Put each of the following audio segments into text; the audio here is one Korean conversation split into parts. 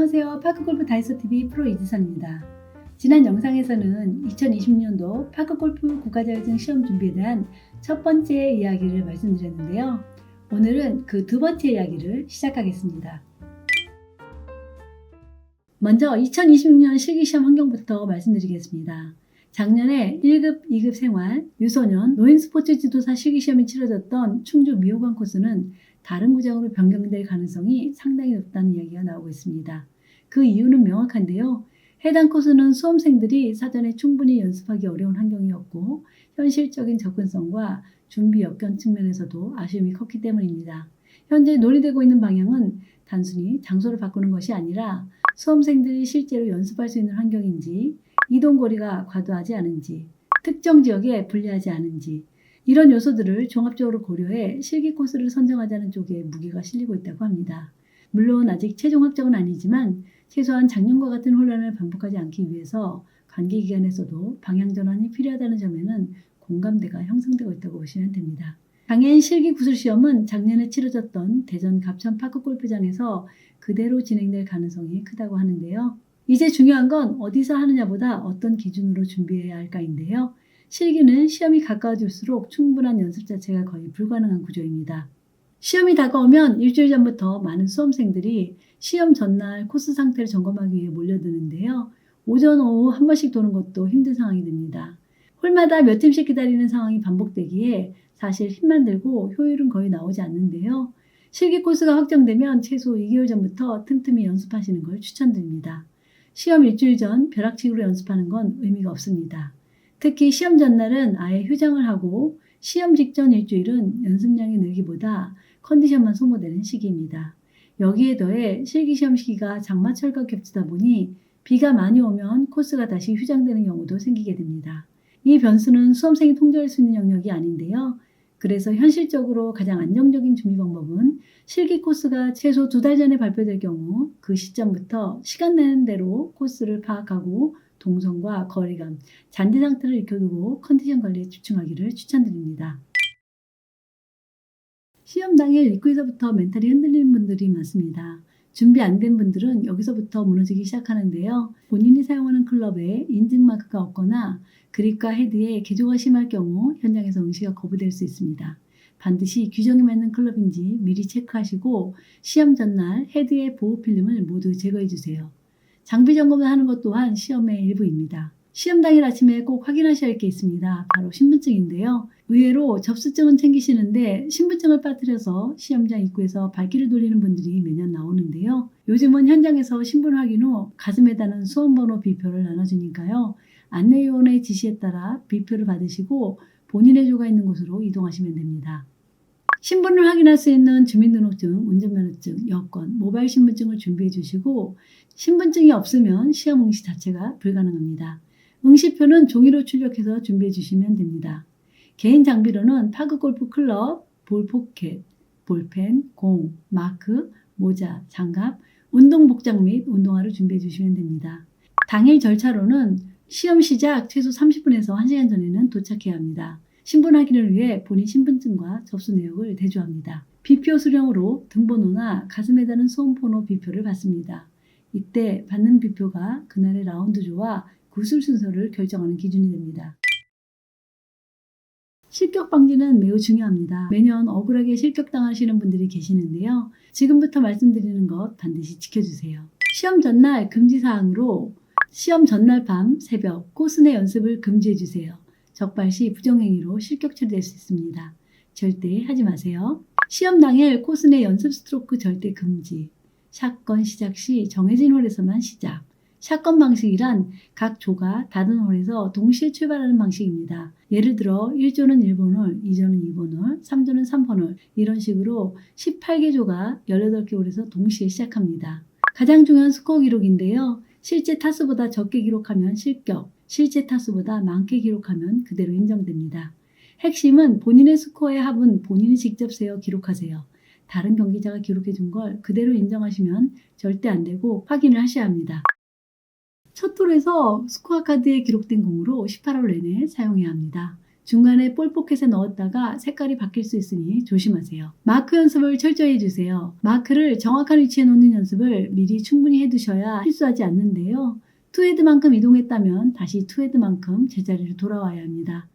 안녕하세요. 파크골프 다이소TV 프로 이지선입니다. 지난 영상에서는 2020년도 파크골프 국가자격증 시험 준비에 대한 첫 번째 이야기를 말씀드렸는데요. 오늘은 그 두 번째 이야기를 시작하겠습니다. 먼저 2026년 실기시험 환경부터 말씀드리겠습니다. 작년에 1급, 2급 생활, 유소년, 노인스포츠 지도사 실기시험이 치러졌던 충주 미호관 코스는 다른 구장으로 변경될 가능성이 상당히 높다는 이야기가 나오고 있습니다. 그 이유는 명확한데요. 해당 코스는 수험생들이 사전에 충분히 연습하기 어려운 환경이었고 현실적인 접근성과 준비 여건 측면에서도 아쉬움이 컸기 때문입니다. 현재 논의되고 있는 방향은 단순히 장소를 바꾸는 것이 아니라 수험생들이 실제로 연습할 수 있는 환경인지, 이동거리가 과도하지 않은지, 특정 지역에 불리하지 않은지, 이런 요소들을 종합적으로 고려해 실기 코스를 선정하자는 쪽에 무게가 실리고 있다고 합니다. 물론 아직 최종 확정은 아니지만 최소한 작년과 같은 혼란을 반복하지 않기 위해서 관계기관에서도 방향 전환이 필요하다는 점에는 공감대가 형성되고 있다고 보시면 됩니다. 당연 실기 구술 시험은 작년에 치러졌던 대전 갑천 파크골프장에서 그대로 진행될 가능성이 크다고 하는데요. 이제 중요한 건 어디서 하느냐보다 어떤 기준으로 준비해야 할까인데요. 실기는 시험이 가까워질수록 충분한 연습 자체가 거의 불가능한 구조입니다. 시험이 다가오면 일주일 전부터 많은 수험생들이 시험 전날 코스 상태를 점검하기 위해 몰려드는데요. 오전, 오후 한 번씩 도는 것도 힘든 상황이 됩니다. 홀마다 몇 팀씩 기다리는 상황이 반복되기에 사실 힘만 들고 효율은 거의 나오지 않는데요. 실기 코스가 확정되면 최소 2개월 전부터 틈틈이 연습하시는 걸 추천드립니다. 시험 일주일 전 벼락치기로 연습하는 건 의미가 없습니다. 특히 시험 전날은 아예 휴장을 하고 시험 직전 일주일은 연습량이 늘기보다 컨디션만 소모되는 시기입니다. 여기에 더해 실기시험 시기가 장마철과 겹치다 보니 비가 많이 오면 코스가 다시 휴장되는 경우도 생기게 됩니다. 이 변수는 수험생이 통제할 수 있는 영역이 아닌데요. 그래서 현실적으로 가장 안정적인 준비 방법은 실기 코스가 최소 2달 전에 발표될 경우 그 시점부터 시간 내는 대로 코스를 파악하고 동선과 거리감, 잔디 상태를 익혀두고 컨디션 관리에 집중하기를 추천드립니다. 시험 당일 입구에서부터 멘탈이 흔들리는 분들이 많습니다. 준비 안 된 분들은 여기서부터 무너지기 시작하는데요. 본인이 사용하는 클럽에 인증 마크가 없거나 그립과 헤드에 개조가 심할 경우 현장에서 응시가 거부될 수 있습니다. 반드시 규정에 맞는 클럽인지 미리 체크하시고 시험 전날 헤드의 보호 필름을 모두 제거해 주세요. 장비 점검을 하는 것 또한 시험의 일부입니다. 시험 당일 아침에 꼭 확인하셔야 할 게 있습니다. 바로 신분증인데요. 의외로 접수증은 챙기시는데 신분증을 빠뜨려서 시험장 입구에서 발길을 돌리는 분들이 매년 나오는데요. 요즘은 현장에서 신분 확인 후 가슴에다는 수험번호 비표를 나눠주니까요. 안내요원의 지시에 따라 비표를 받으시고 본인의 조가 있는 곳으로 이동하시면 됩니다. 신분을 확인할 수 있는 주민등록증, 운전면허증, 여권, 모바일 신분증을 준비해 주시고 신분증이 없으면 시험 응시 자체가 불가능합니다. 응시표는 종이로 출력해서 준비해 주시면 됩니다. 개인 장비로는 파크골프 클럽, 볼 포켓, 볼펜, 공, 마크, 모자, 장갑, 운동복장 및 운동화를 준비해 주시면 됩니다. 당일 절차로는 시험 시작 최소 30분에서 1시간 전에는 도착해야 합니다. 신분 확인을 위해 본인 신분증과 접수 내역을 대조합니다. 비표 수령으로 등번호나 가슴에 다는 수험번호 비표를 받습니다. 이때 받는 비표가 그날의 라운드조와 구술 순서를 결정하는 기준이 됩니다. 실격 방지는 매우 중요합니다. 매년 억울하게 실격당하시는 분들이 계시는데요. 지금부터 말씀드리는 것 반드시 지켜주세요. 시험 전날 금지사항으로 시험 전날 밤, 새벽, 코스 내 연습을 금지해주세요. 적발 시 부정행위로 실격 처리될 수 있습니다. 절대 하지 마세요. 시험 당일 코스 내 연습 스트로크 절대 금지. 샷건 시작 시 정해진 홀에서만 시작. 샷건 방식이란 각 조가 다른 홀에서 동시에 출발하는 방식입니다. 예를 들어 1조는 1번 홀, 2조는 2번 홀, 3조는 3번 홀 이런 식으로 18개 조가 18개 홀에서 동시에 시작합니다. 가장 중요한 스코어 기록인데요. 실제 타수보다 적게 기록하면 실격, 실제 타수보다 많게 기록하면 그대로 인정됩니다. 핵심은 본인의 스코어의 합은 본인이 직접 세어 기록하세요. 다른 경기자가 기록해 준 걸 그대로 인정하시면 절대 안 되고 확인을 하셔야 합니다. 첫 홀에서 스코어 카드에 기록된 공으로 18홀 내내 사용해야 합니다. 중간에 볼 포켓에 넣었다가 색깔이 바뀔 수 있으니 조심하세요. 마크 연습을 철저히 해주세요. 마크를 정확한 위치에 놓는 연습을 미리 충분히 해두셔야 실수하지 않는데요. 투헤드만큼 이동했다면 다시 투헤드만큼 제자리로 돌아와야 합니다.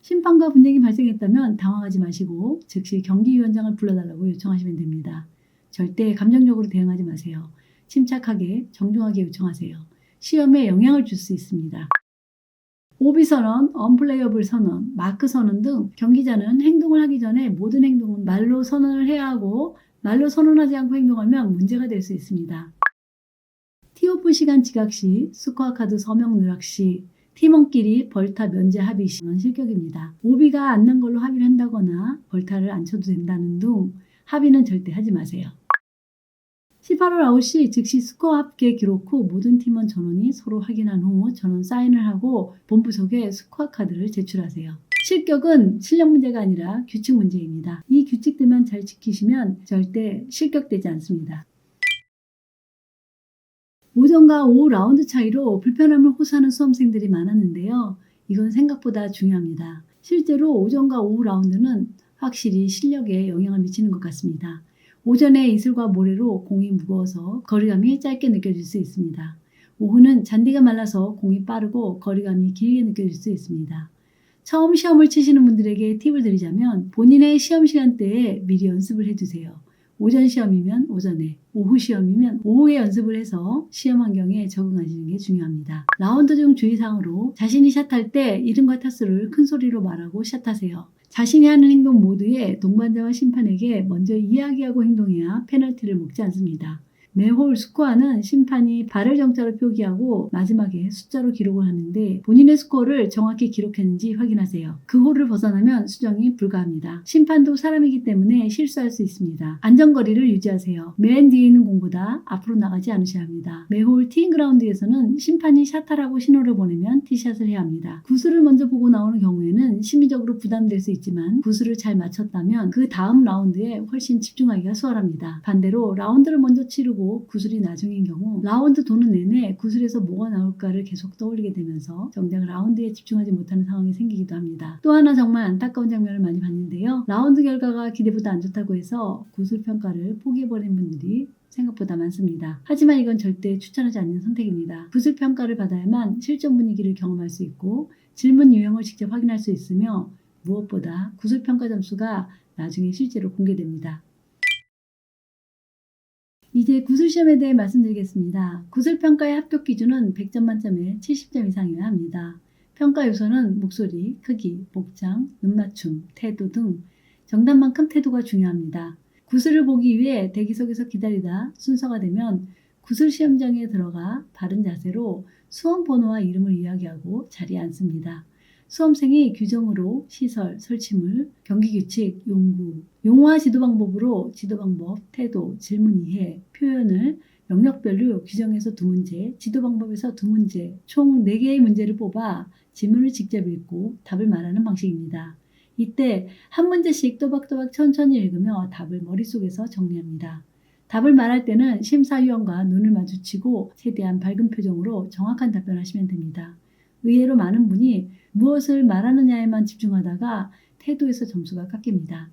심판과 분쟁이 발생했다면 당황하지 마시고 즉시 경기위원장을 불러달라고 요청하시면 됩니다. 절대 감정적으로 대응하지 마세요. 침착하게 정중하게 요청하세요. 시험에 영향을 줄 수 있습니다. 오비 선언, 언플레이어블 선언, 마크 선언 등 경기자는 행동을 하기 전에 모든 행동은 말로 선언을 해야 하고 말로 선언하지 않고 행동하면 문제가 될 수 있습니다. 티오프 시간 지각 시, 스코어 카드 서명 누락 시, 팀원끼리 벌타 면제 합의 시는 실격입니다. 오비가 안 난 걸로 합의를 한다거나 벌타를 안 쳐도 된다는 등 합의는 절대 하지 마세요. 18홀 아웃 시 즉시 스코어 합계 기록 후 모든 팀원 전원이 서로 확인한 후 전원 사인을 하고 본부석에 스코어 카드를 제출하세요. 실격은 실력 문제가 아니라 규칙 문제입니다. 이 규칙들만 잘 지키시면 절대 실격되지 않습니다. 오전과 오후 라운드 차이로 불편함을 호소하는 수험생들이 많았는데요. 이건 생각보다 중요합니다. 실제로 오전과 오후 라운드는 확실히 실력에 영향을 미치는 것 같습니다. 오전에 이슬과 모래로 공이 무거워서 거리감이 짧게 느껴질 수 있습니다. 오후는 잔디가 말라서 공이 빠르고 거리감이 길게 느껴질 수 있습니다. 처음 시험을 치시는 분들에게 팁을 드리자면 본인의 시험 시간대에 미리 연습을 해두세요. 오전 시험이면 오전에, 오후 시험이면 오후에 연습을 해서 시험 환경에 적응하시는 게 중요합니다. 라운드 중 주의사항으로 자신이 샷할 때 이름과 타수를 큰 소리로 말하고 샷하세요. 자신이 하는 행동 모두에 동반자와 심판에게 먼저 이야기하고 행동해야 페널티를 먹지 않습니다. 매홀 스코어는 심판이 발을 정자로 표기하고 마지막에 숫자로 기록을 하는데 본인의 스코어를 정확히 기록했는지 확인하세요. 그 홀을 벗어나면 수정이 불가합니다. 심판도 사람이기 때문에 실수할 수 있습니다. 안전거리를 유지하세요. 맨 뒤에 있는 공보다 앞으로 나가지 않으셔야 합니다. 매홀 티잉그라운드에서는 심판이 샷하라고 신호를 보내면 티샷을 해야 합니다. 구슬을 먼저 보고 나오는 경우에는 심리적으로 부담될 수 있지만 구슬을 잘 맞췄다면 그 다음 라운드에 훨씬 집중하기가 수월합니다. 반대로 라운드를 먼저 치르고 구슬이 나중인 경우 라운드 도는 내내 구슬에서 뭐가 나올까를 계속 떠올리게 되면서 정작 라운드에 집중하지 못하는 상황이 생기기도 합니다. 또 하나 정말 안타까운 장면을 많이 봤는데요. 라운드 결과가 기대보다 안 좋다고 해서 구슬 평가를 포기해버린 분들이 생각보다 많습니다. 하지만 이건 절대 추천하지 않는 선택입니다. 구슬 평가를 받아야만 실전 분위기를 경험할 수 있고 질문 유형을 직접 확인할 수 있으며 무엇보다 구슬 평가 점수가 나중에 실제로 공개됩니다. 이제 구슬시험에 대해 말씀드리겠습니다. 구슬평가의 합격 기준은 100점 만점에 70점 이상이어야 합니다. 평가 요소는 목소리, 크기, 복장, 눈맞춤, 태도 등 정답만큼 태도가 중요합니다. 구슬을 보기 위해 대기석에서 기다리다 순서가 되면 구슬시험장에 들어가 바른 자세로 수험 번호와 이름을 이야기하고 자리에 앉습니다. 수험생이 규정으로 시설, 설치물, 경기규칙, 용구, 용어와 지도방법으로 지도방법, 태도, 질문 이해, 표현을 영역별로 규정에서 2문제, 지도방법에서 2문제, 총 4개의 문제를 뽑아 지문을 직접 읽고 답을 말하는 방식입니다. 이때 한 문제씩 또박또박 천천히 읽으며 답을 머릿속에서 정리합니다. 답을 말할 때는 심사위원과 눈을 마주치고 최대한 밝은 표정으로 정확한 답변하시면 됩니다. 의외로 많은 분이 무엇을 말하느냐에만 집중하다가 태도에서 점수가 깎입니다.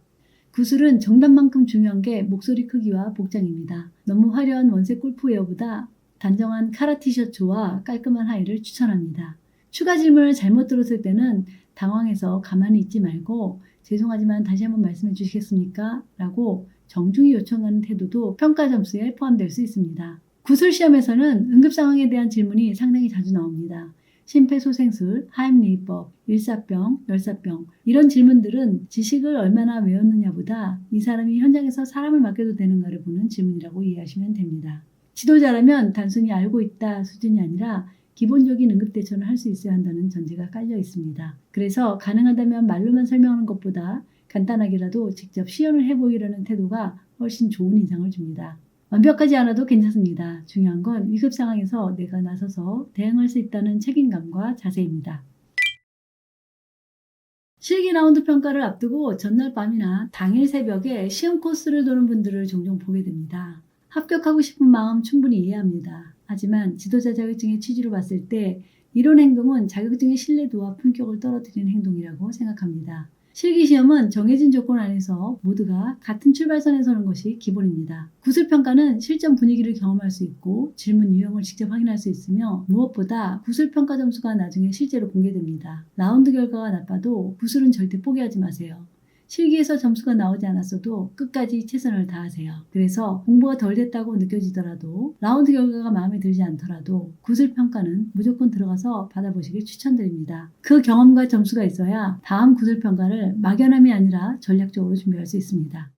구슬은 정답만큼 중요한 게 목소리 크기와 복장입니다. 너무 화려한 원색 골프웨어보다 단정한 카라 티셔츠와 깔끔한 하의를 추천합니다. 추가 질문을 잘못 들었을 때는 당황해서 가만히 있지 말고 죄송하지만 다시 한번 말씀해 주시겠습니까? 라고 정중히 요청하는 태도도 평가 점수에 포함될 수 있습니다. 구슬 시험에서는 응급 상황에 대한 질문이 상당히 자주 나옵니다. 심폐소생술, 하임리히법, 일사병, 열사병 이런 질문들은 지식을 얼마나 외웠느냐보다 이 사람이 현장에서 사람을 맡겨도 되는가를 보는 질문이라고 이해하시면 됩니다. 지도자라면 단순히 알고 있다 수준이 아니라 기본적인 응급대처를 할 수 있어야 한다는 전제가 깔려 있습니다. 그래서 가능하다면 말로만 설명하는 것보다 간단하게라도 직접 시연을 해보이려는 태도가 훨씬 좋은 인상을 줍니다. 완벽하지 않아도 괜찮습니다. 중요한 건 위급 상황에서 내가 나서서 대응할 수 있다는 책임감과 자세입니다. 실기 라운드 평가를 앞두고 전날 밤이나 당일 새벽에 시험 코스를 도는 분들을 종종 보게 됩니다. 합격하고 싶은 마음 충분히 이해합니다. 하지만 지도자 자격증의 취지로 봤을 때 이런 행동은 자격증의 신뢰도와 품격을 떨어뜨리는 행동이라고 생각합니다. 실기시험은 정해진 조건 안에서 모두가 같은 출발선에 서는 것이 기본입니다. 구술평가는 실전 분위기를 경험할 수 있고 질문 유형을 직접 확인할 수 있으며 무엇보다 구술평가 점수가 나중에 실제로 공개됩니다. 라운드 결과가 나빠도 구술은 절대 포기하지 마세요. 실기에서 점수가 나오지 않았어도 끝까지 최선을 다하세요. 그래서 공부가 덜 됐다고 느껴지더라도 라운드 결과가 마음에 들지 않더라도 구술평가는 무조건 들어가서 받아보시길 추천드립니다. 그 경험과 점수가 있어야 다음 구술평가를 막연함이 아니라 전략적으로 준비할 수 있습니다.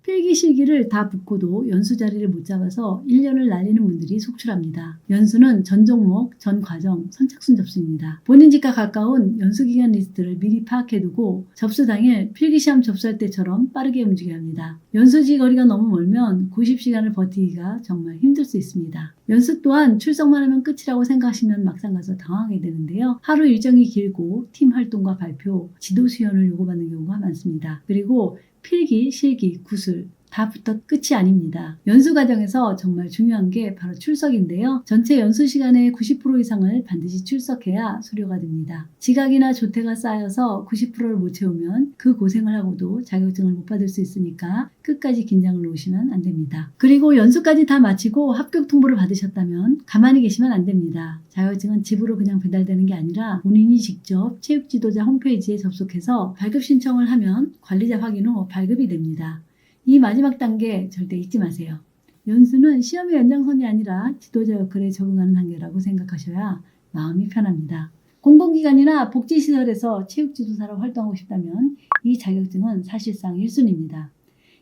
필기 실기를 다 붙고도 연수 자리를 못 잡아서 1년을 날리는 분들이 속출합니다. 연수는 전 종목, 전 과정, 선착순 접수입니다. 본인 집과 가까운 연수 기간 리스트를 미리 파악해두고 접수 당일 필기시험 접수할 때처럼 빠르게 움직여야 합니다. 연수지 거리가 너무 멀면 90시간을 버티기가 정말 힘들 수 있습니다. 연수 또한 출석만 하면 끝이라고 생각하시면 막상 가서 당황하게 되는데요. 하루 일정이 길고 팀 활동과 발표, 지도 수연을 요구받는 경우가 많습니다. 그리고 필기, 실기, 구술 다 붙어 끝이 아닙니다. 연수 과정에서 정말 중요한 게 바로 출석인데요. 전체 연수 시간의 90% 이상을 반드시 출석해야 수료가 됩니다. 지각이나 조퇴가 쌓여서 90%를 못 채우면 그 고생을 하고도 자격증을 못 받을 수 있으니까 끝까지 긴장을 놓으시면 안 됩니다. 그리고 연수까지 다 마치고 합격 통보를 받으셨다면 가만히 계시면 안 됩니다. 자격증은 집으로 그냥 배달되는 게 아니라 본인이 직접 체육지도자 홈페이지에 접속해서 발급 신청을 하면 관리자 확인 후 발급이 됩니다. 이 마지막 단계 절대 잊지 마세요. 연수는 시험의 연장선이 아니라 지도자 역할에 적응하는 단계라고 생각하셔야 마음이 편합니다. 공공기관이나 복지시설에서 체육지도사로 활동하고 싶다면 이 자격증은 사실상 1순위입니다.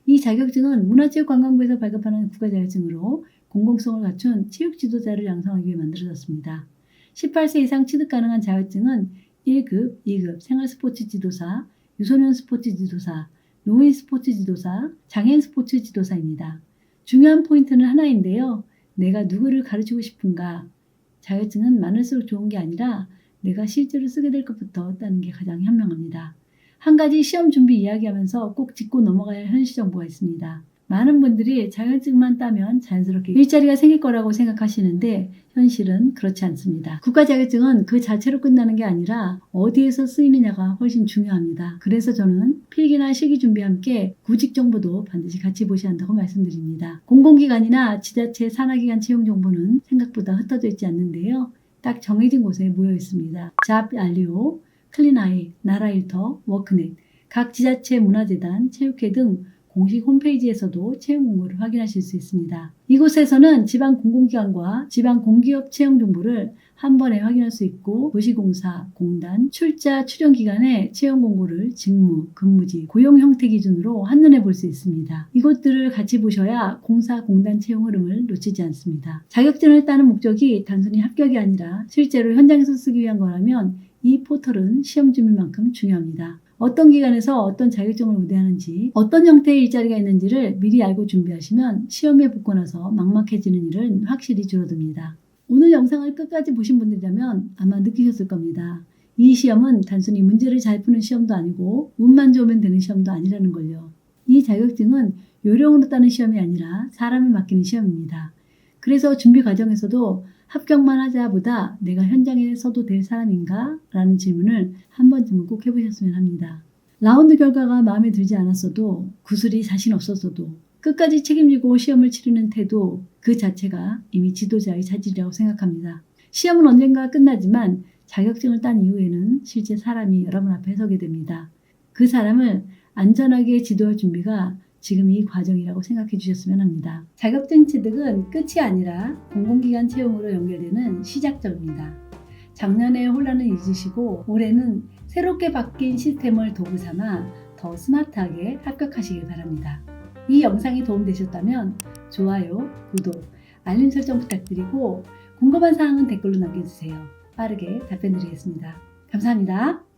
이 자격증은 문화체육관광부에서 발급하는 국가자격증으로 공공성을 갖춘 체육지도자를 양성하기 위해 만들어졌습니다. 18세 이상 취득 가능한 자격증은 1급, 2급 생활스포츠 지도사, 유소년 스포츠 지도사, 노인 스포츠 지도사, 장애인 스포츠 지도사입니다. 중요한 포인트는 하나인데요. 내가 누구를 가르치고 싶은가? 자격증은 많을수록 좋은 게 아니라 내가 실제로 쓰게 될 것부터 따는 게 가장 현명합니다. 한 가지 시험 준비 이야기하면서 꼭 짚고 넘어가야 할 현실 정보가 있습니다. 많은 분들이 자격증만 따면 자연스럽게 일자리가 생길 거라고 생각하시는데 현실은 그렇지 않습니다. 국가 자격증은 그 자체로 끝나는 게 아니라 어디에서 쓰이느냐가 훨씬 중요합니다. 그래서 저는 필기나 실기 준비와 함께 구직 정보도 반드시 같이 보셔야 한다고 말씀드립니다. 공공기관이나 지자체 산하기관 채용 정보는 생각보다 흩어져 있지 않는데요. 딱 정해진 곳에 모여 있습니다. 잡알리오, 클린아이, 나라일터, 워크넷, 각 지자체 문화재단, 체육회 등 공식 홈페이지에서도 채용 공고를 확인하실 수 있습니다. 이곳에서는 지방 공공기관과 지방 공기업 채용 정보를 한 번에 확인할 수 있고 도시공사, 공단, 출자, 출연기관의 채용 공고를 직무, 근무지, 고용 형태 기준으로 한눈에 볼 수 있습니다. 이것들을 같이 보셔야 공사, 공단 채용 흐름을 놓치지 않습니다. 자격증을 따는 목적이 단순히 합격이 아니라 실제로 현장에서 쓰기 위한 거라면 이 포털은 시험 준비만큼 중요합니다. 어떤 기관에서 어떤 자격증을 우대하는지, 어떤 형태의 일자리가 있는지를 미리 알고 준비하시면 시험에 붙고 나서 막막해지는 일은 확실히 줄어듭니다. 오늘 영상을 끝까지 보신 분들이라면 아마 느끼셨을 겁니다. 이 시험은 단순히 문제를 잘 푸는 시험도 아니고 운만 좋으면 되는 시험도 아니라는 걸요. 이 자격증은 요령으로 따는 시험이 아니라 사람을 맡기는 시험입니다. 그래서 준비 과정에서도 합격만 하자보다 내가 현장에 서도 될 사람인가? 라는 질문을 한 번쯤은 꼭 해보셨으면 합니다. 라운드 결과가 마음에 들지 않았어도 구술이 자신 없었어도 끝까지 책임지고 시험을 치르는 태도 그 자체가 이미 지도자의 자질이라고 생각합니다. 시험은 언젠가 끝나지만 자격증을 딴 이후에는 실제 사람이 여러분 앞에 서게 됩니다. 그 사람을 안전하게 지도할 준비가 지금 이 과정이라고 생각해 주셨으면 합니다. 자격증 취득은 끝이 아니라 공공기관 채용으로 연결되는 시작점입니다. 작년의 혼란을 잊으시고 올해는 새롭게 바뀐 시스템을 도구 삼아 더 스마트하게 합격하시길 바랍니다. 이 영상이 도움되셨다면 좋아요, 구독, 알림 설정 부탁드리고 궁금한 사항은 댓글로 남겨주세요. 빠르게 답변드리겠습니다. 감사합니다.